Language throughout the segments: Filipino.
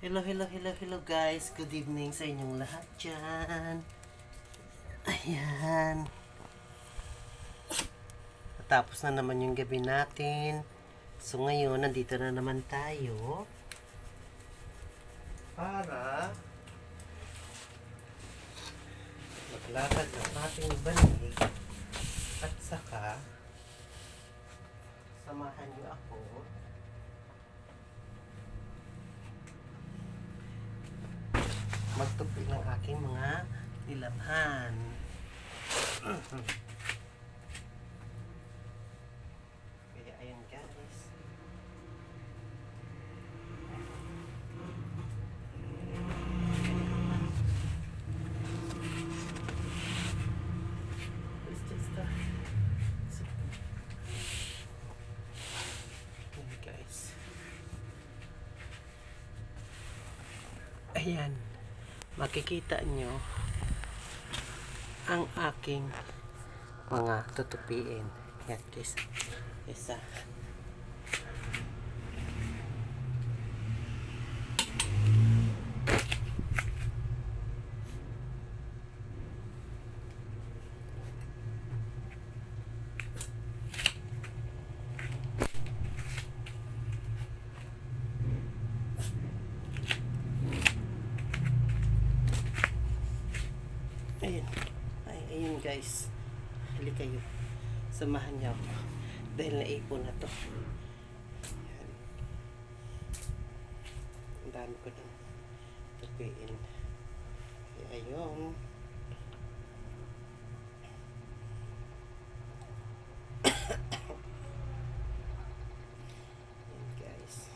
Hello guys. Good evening sa inyong lahat dyan. Ayan. Natapos na naman yung gabi natin. So ngayon, nandito na naman tayo para maglakad ng ating banig at saka samahan niyo ako magtupi ng aking mga nilabhan. Kaya ayan guys. Let's just start. Ayan guys. Ayan. Makikita nyo ang aking mga tutupiin. Yan guys. Isa. Ayun. Ayun guys. Hali kayo. Samahan niyo ako. Dahil naipon na to. Ayan. Ang dami ko ng tupiin. Kaya ayun. Ayan guys.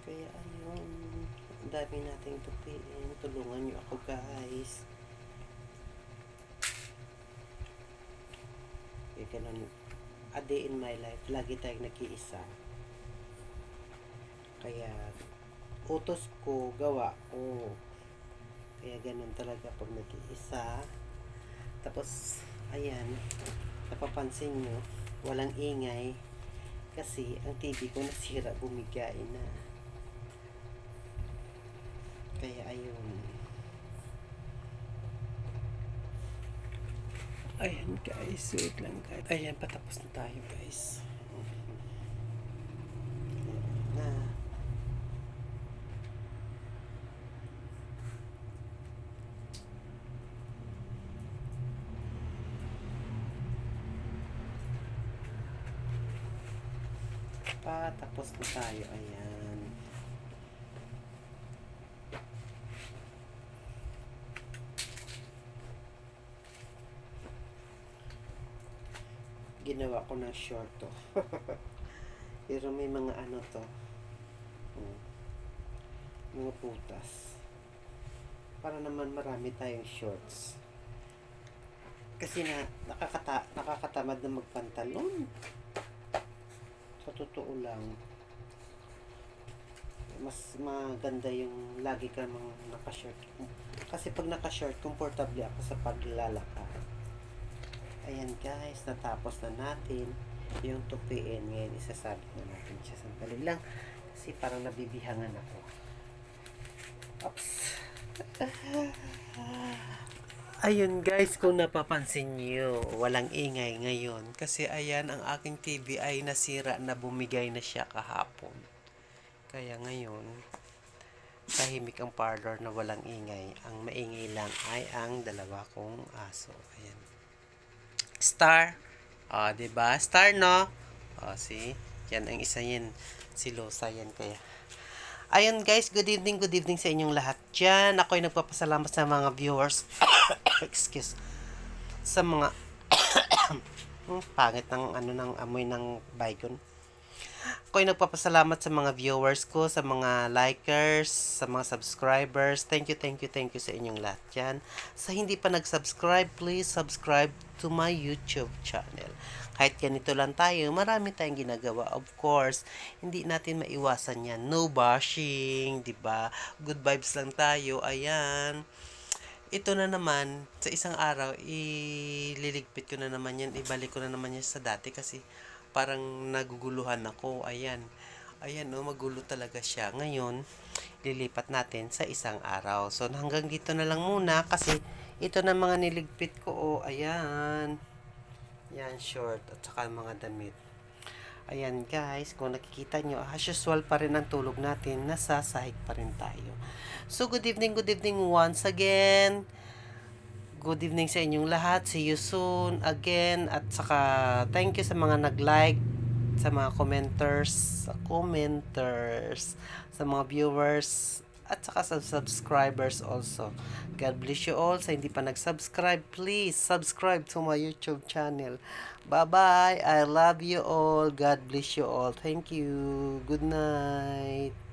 Kaya ayun, ang dami nating tupiin. Tulungan niyo ako guys. Kaya ganun, a day in my life, lagi tayong nag-iisa. Kaya utos ko, gawa ko. Kaya ganun talaga pag nag-iisa. Tapos, ayan, napapansin nyo, walang ingay. Kasi ang TV ko nasira, bumigay na. Kaya ayun. Ayan guys, wait lang guys. Ayan, patapos na tayo guys. Ayan na. Patapos na tayo, ayan. Ginawa ko ng short to. Pero may mga ano to. Mga putas. Para naman marami tayong shorts. Kasi nakakatamad na magpantalon. Sa totoo lang. Mas maganda yung lagi ka mga naka-short. Kasi pag naka-short, komportable ako sa paglalakad. Ayan guys, natapos na natin yung tupiin. Ngayon, isasabit na natin siya. Sandali lang. Kasi parang nabibihangan ako. Oops. Ayun guys, kung napapansin nyo, walang ingay ngayon. Kasi ayan, ang aking TV ay nasira na, bumigay na siya kahapon. Kaya ngayon, tahimik ang parlor na walang ingay. Ang maingay lang ay ang dalawa kong aso. Ayan. Star. Diba? Star, no? See? Yan ang isa yan. Si Losa yan kaya. Ayun guys, good evening sa inyong lahat dyan. Ako'y nagpapasalamat sa mga viewers. Excuse. Sa mga pangit ng ng amoy ng bacon. Ako'y nagpapasalamat sa mga viewers ko, sa mga likers, sa mga subscribers. Thank you sa inyong lahat dyan. Sa hindi pa nag-subscribe, please subscribe to my YouTube channel. Kahit ganito lang tayo, marami tayong ginagawa. Of course, hindi natin maiwasan yan. No bashing, di ba? Good vibes lang tayo. Ayan. Ito na naman, sa isang araw, ililigpit ko na naman yan. Ibalik ko na naman yan sa dati kasi parang naguguluhan ako. Ayan. Ayan, magulo talaga siya. Ngayon, lilipat natin sa isang araw. So, hanggang dito na lang muna kasi ito na mga niligpit ko. Ayan. Yan, short at saka mga damit. Ayan guys, kung nakikita nyo, as usual pa rin ang tulog natin, nasa sahig pa rin tayo. So, good evening once again. Good evening sa inyong lahat. See you soon again. At saka, thank you sa mga nag-like, sa mga commenters, sa mga viewers, at saka sa subscribers also. God bless you all. Sa hindi pa nag-subscribe, please subscribe to my YouTube channel. Bye-bye. I love you all. God bless you all. Thank you. Good night.